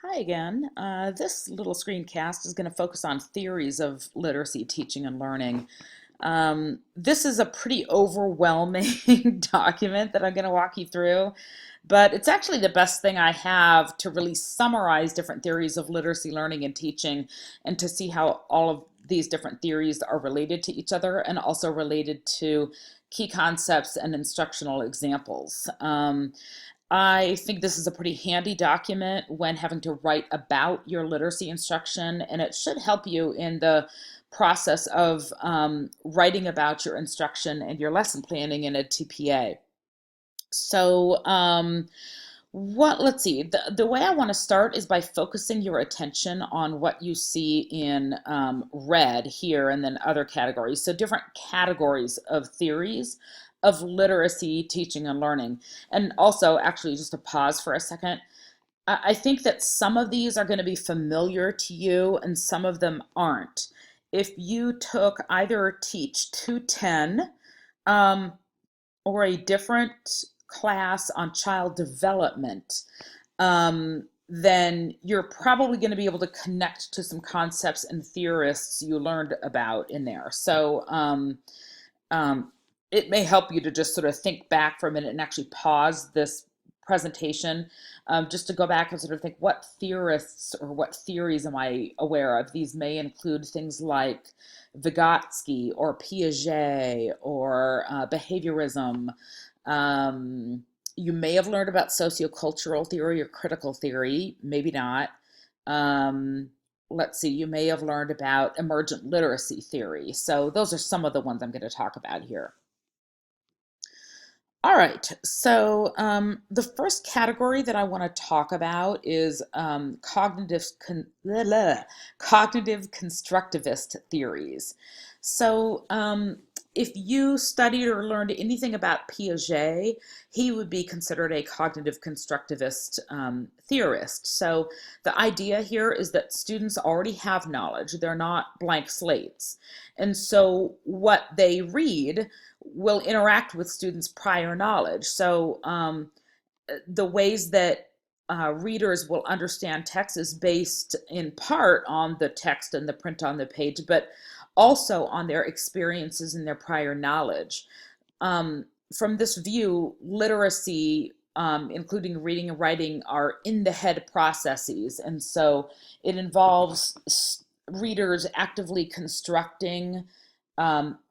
Hi again. This little screencast is going to focus on theories of literacy, teaching, and learning. This is a pretty overwhelming document that I'm going to walk you through, but it's actually the best thing I have to really summarize different theories of literacy, learning, and teaching, and to see how all of these different theories are related to each other and also related to key concepts and instructional examples. I think this is a pretty handy document when having to write about your literacy instruction, and it should help you in the process of writing about your instruction and your lesson planning in a TPA. So, let's see, the way I want to start is by focusing your attention on what you see in red here and then other categories. So different categories of theories of literacy, teaching, and learning. And also, actually, just to pause for a second, I think that some of these are going to be familiar to you and some of them aren't. If you took either Teach 210, um, or a different class on child development, then you're probably going to be able to connect to some concepts and theorists you learned about in there. Um, it may help you to just sort of think back for a minute and actually pause this presentation, just to go back and sort of think, what theorists or what theories am I aware of? These may include things like Vygotsky or Piaget or behaviorism. Um, you may have learned about sociocultural theory or critical theory, maybe not. Um, let's see, you may have learned about emergent literacy theory. So those are some of the ones I'm going to talk about here. All right, so the first category that I want to talk about is cognitive constructivist theories. So, if you studied or learned anything about Piaget, he would be considered a cognitive constructivist theorist. So, the idea here is that students already have knowledge, they're not blank slates. And so, what they read will interact with students' prior knowledge. So the ways that readers will understand text is based in part on the text and the print on the page, but also on their experiences and their prior knowledge. Um, from this view, literacy, including reading and writing, are in the head processes. And so it involves readers actively constructing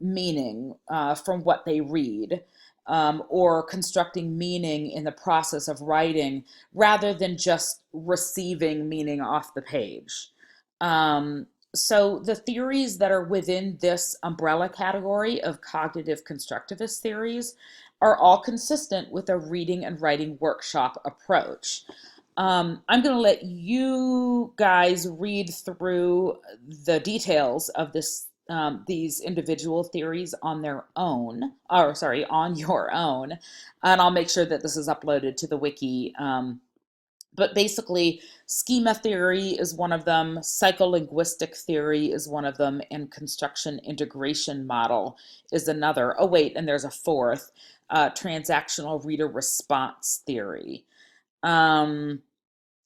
meaning from what they read, or constructing meaning in the process of writing rather than just receiving meaning off the page. So the theories that are within this umbrella category of cognitive constructivist theories are all consistent with a reading and writing workshop approach. I'm going to let you guys read through the details of these individual theories on their own, or sorry, on your own, and I'll make sure that this is uploaded to the wiki. But basically, schema theory is one of them, psycholinguistic theory is one of them, and construction integration model is another. Oh, wait, and there's a fourth, transactional reader response theory. Um,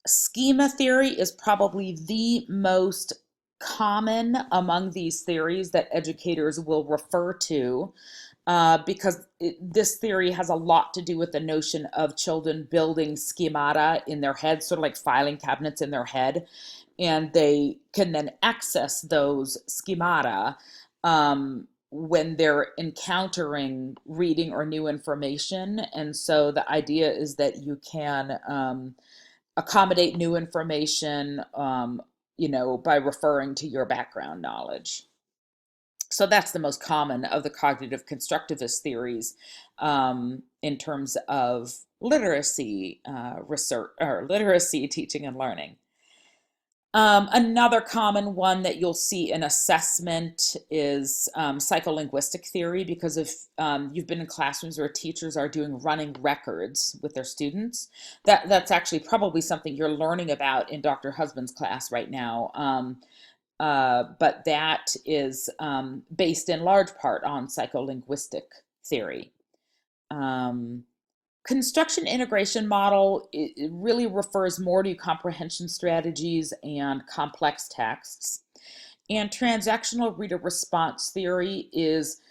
Schema theory is probably the most common among these theories that educators will refer to, because this theory has a lot to do with the notion of children building schemata in their head, sort of like filing cabinets in their head, and they can then access those schemata when they're encountering reading or new information. And so the idea is that you can accommodate new information, by referring to your background knowledge. So that's the most common of the cognitive constructivist theories, in terms of literacy research or literacy teaching and learning. Another common one that you'll see in assessment is psycholinguistic theory, because if you've been in classrooms where teachers are doing running records with their students, that's actually probably something you're learning about in Dr. Husband's class right now. But that is based in large part on psycholinguistic theory. Um, Construction integration model, it really refers more to comprehension strategies and complex texts. And transactional reader response theory is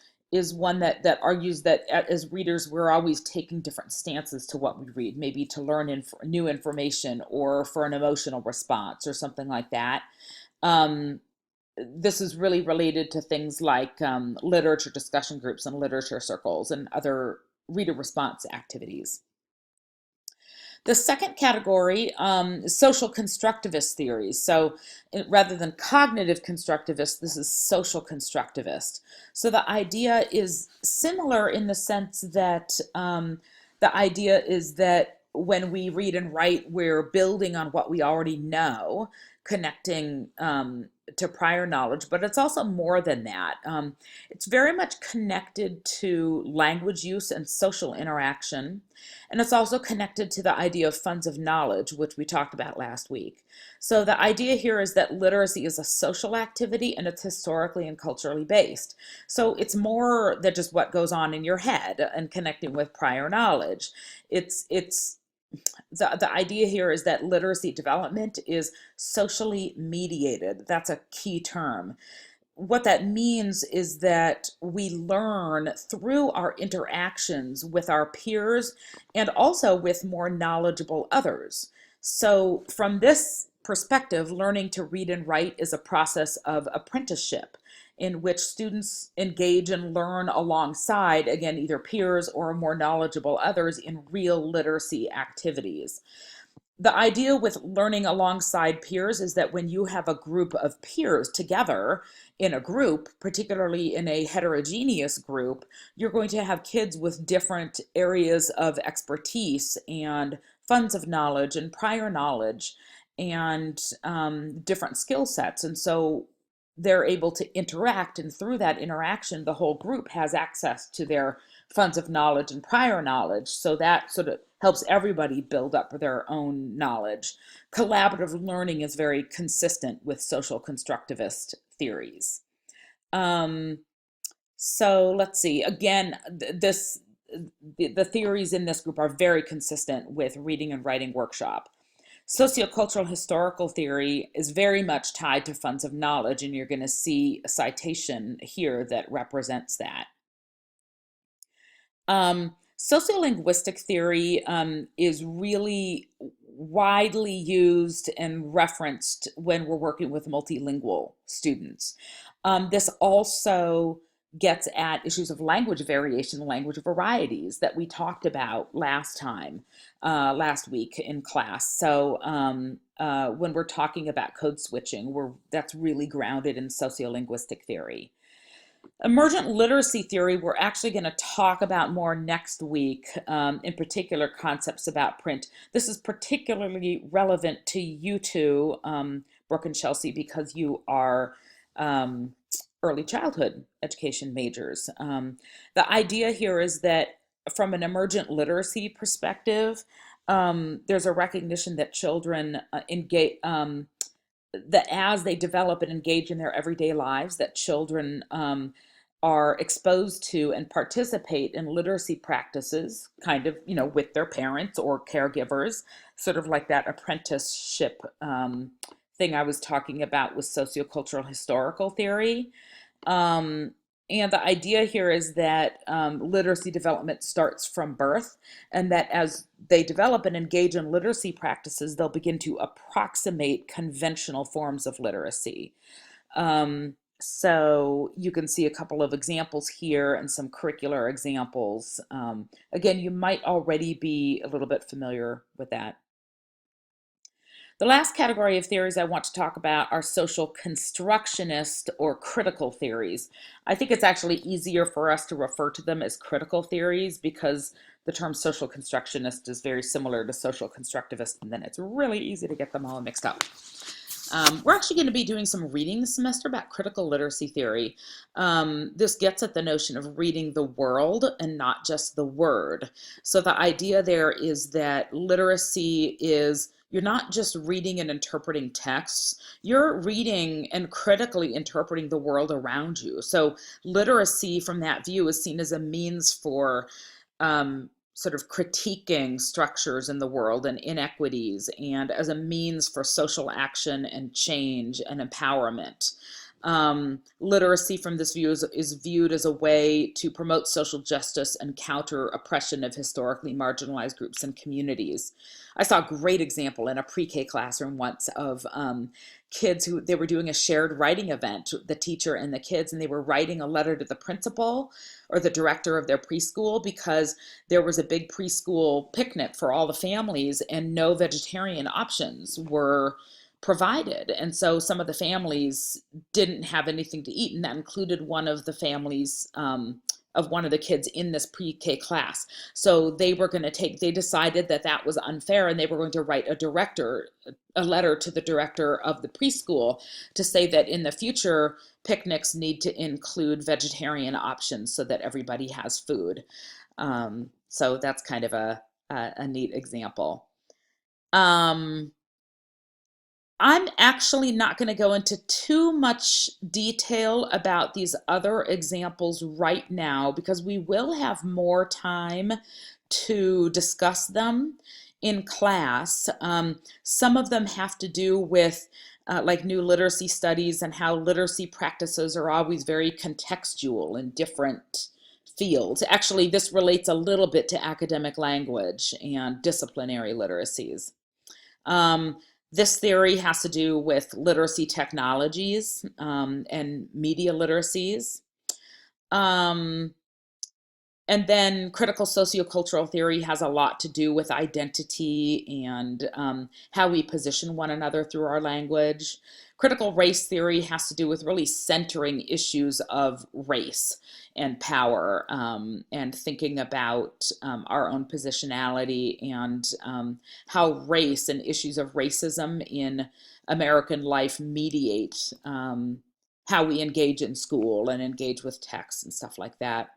one that argues that as readers we're always taking different stances to what we read, maybe to learn new information or for an emotional response or something like that. Um, this is really related to things like literature discussion groups and literature circles and other reader response activities. The second category is social constructivist theories. So rather than cognitive constructivist, this is social constructivist. So the idea is similar in the sense that the idea is that when we read and write, we're building on what we already know, connecting to prior knowledge, but it's also more than that. It's very much connected to language use and social interaction. And it's also connected to the idea of funds of knowledge, which we talked about last week. So the idea here is that literacy is a social activity and it's historically and culturally based. So it's more than just what goes on in your head and connecting with prior knowledge. It's the idea here is that literacy development is socially mediated. That's a key term. What that means is that we learn through our interactions with our peers and also with more knowledgeable others. So, from this perspective, learning to read and write is a process of apprenticeship in which students engage and learn alongside, again, either peers or more knowledgeable others in real literacy activities. The idea with learning alongside peers is that when you have a group of peers together in a group, particularly in a heterogeneous group, you're going to have kids with different areas of expertise and funds of knowledge and prior knowledge and different skill sets. And so they're able to interact, and through that interaction, the whole group has access to their funds of knowledge and prior knowledge. So that sort of helps everybody build up their own knowledge. Collaborative learning is very consistent with social constructivist theories. Um, so let's see. Again, the theories in this group are very consistent with reading and writing workshop. Sociocultural historical theory is very much tied to funds of knowledge, and you're going to see a citation here that represents that. Sociolinguistic theory is really widely used and referenced when we're working with multilingual students. This also gets at issues of language variation, language varieties that we talked about last week in class. So when we're talking about code switching, that's really grounded in sociolinguistic theory. Emergent literacy theory, we're actually going to talk about more next week, in particular concepts about print. This is particularly relevant to you two, Brooke and Chelsea, because you are early childhood education majors. The idea here is that from an emergent literacy perspective, there's a recognition that children engage, that as they develop and engage in their everyday lives, that children are exposed to and participate in literacy practices, kind of, with their parents or caregivers, sort of like that apprenticeship thing I was talking about with sociocultural historical theory. And the idea here is that literacy development starts from birth, and that as they develop and engage in literacy practices, they'll begin to approximate conventional forms of literacy. So you can see a couple of examples here and some curricular examples. Again, you might already be a little bit familiar with that. The last category of theories I want to talk about are social constructionist or critical theories. I think it's actually easier for us to refer to them as critical theories because the term social constructionist is very similar to social constructivist, and then it's really easy to get them all mixed up. We're actually going to be doing some reading this semester about critical literacy theory. This gets at the notion of reading the world and not just the word. So the idea there is that literacy is, you're not just reading and interpreting texts, you're reading and critically interpreting the world around you. So literacy from that view is seen as a means for sort of critiquing structures in the world and inequities, and as a means for social action and change and empowerment. Literacy from this view is viewed as a way to promote social justice and counter oppression of historically marginalized groups and communities. I saw a great example in a pre-K classroom once of kids who they were doing a shared writing event, the teacher and the kids, and they were writing a letter to the principal or the director of their preschool because there was a big preschool picnic for all the families and no vegetarian options were provided. And so some of the families didn't have anything to eat, and that included one of the families of one of the kids in this pre-K class. So they were going to they decided that that was unfair, and they were going to write a letter to the director of the preschool to say that in the future, picnics need to include vegetarian options so that everybody has food. So that's kind of a neat example. I'm actually not going to go into too much detail about these other examples right now because we will have more time to discuss them in class. Some of them have to do with like new literacy studies and how literacy practices are always very contextual in different fields. Actually, this relates a little bit to academic language and disciplinary literacies. Um, this theory has to do with literacy technologies and media literacies. And then critical sociocultural theory has a lot to do with identity and how we position one another through our language. Critical race theory has to do with really centering issues of race and power and thinking about our own positionality and how race and issues of racism in American life mediate how we engage in school and engage with texts and stuff like that.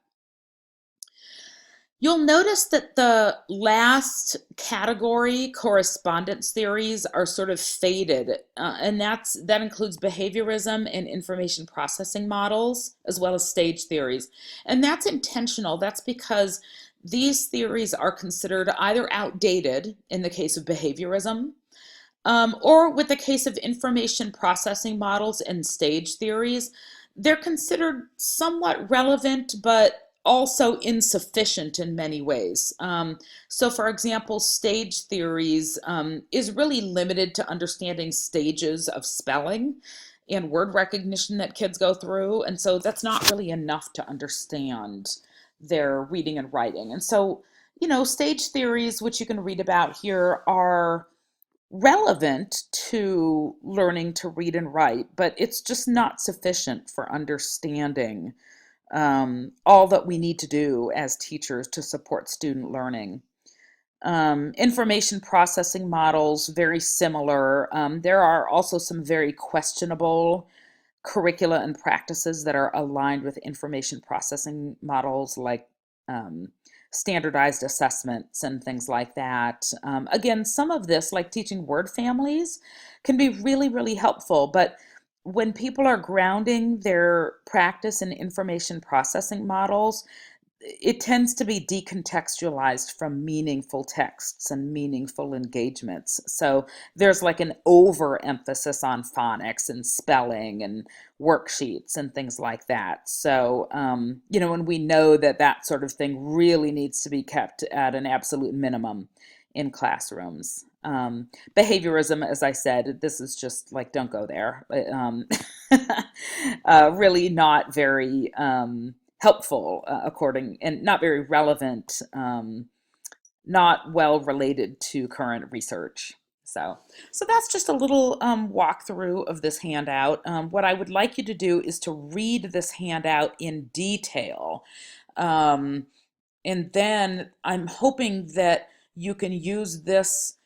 You'll notice that the last category, correspondence theories, are sort of faded, and that includes behaviorism and information processing models, as well as stage theories. And that's intentional. That's because these theories are considered either outdated in the case of behaviorism, or with the case of information processing models and stage theories, they're considered somewhat relevant, but also insufficient in many ways. So for example, stage theories is really limited to understanding stages of spelling and word recognition that kids go through. And so that's not really enough to understand their reading and writing. And so, stage theories, which you can read about here, are relevant to learning to read and write, but it's just not sufficient for understanding all that we need to do as teachers to support student learning. Information processing models, very similar. There are also some very questionable curricula and practices that are aligned with information processing models, like standardized assessments and things like that. Again, some of this, like teaching word families, can be really, really helpful, but when people are grounding their practice in information processing models, it tends to be decontextualized from meaningful texts and meaningful engagements. So there's like an overemphasis on phonics and spelling and worksheets and things like that. So, and we know that that sort of thing really needs to be kept at an absolute minimum in classrooms. Behaviorism, as I said, this is just like, don't go there. Really not very helpful, and not very relevant, not well related to current research. So that's just a little walkthrough of this handout. What I would like you to do is to read this handout in detail. And then I'm hoping that you can use this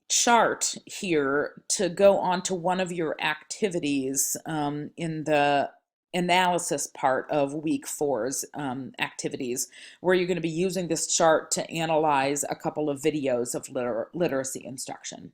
chart here to go on to one of your activities in the analysis part of week 4's activities, where you're going to be using this chart to analyze a couple of videos of literacy instruction.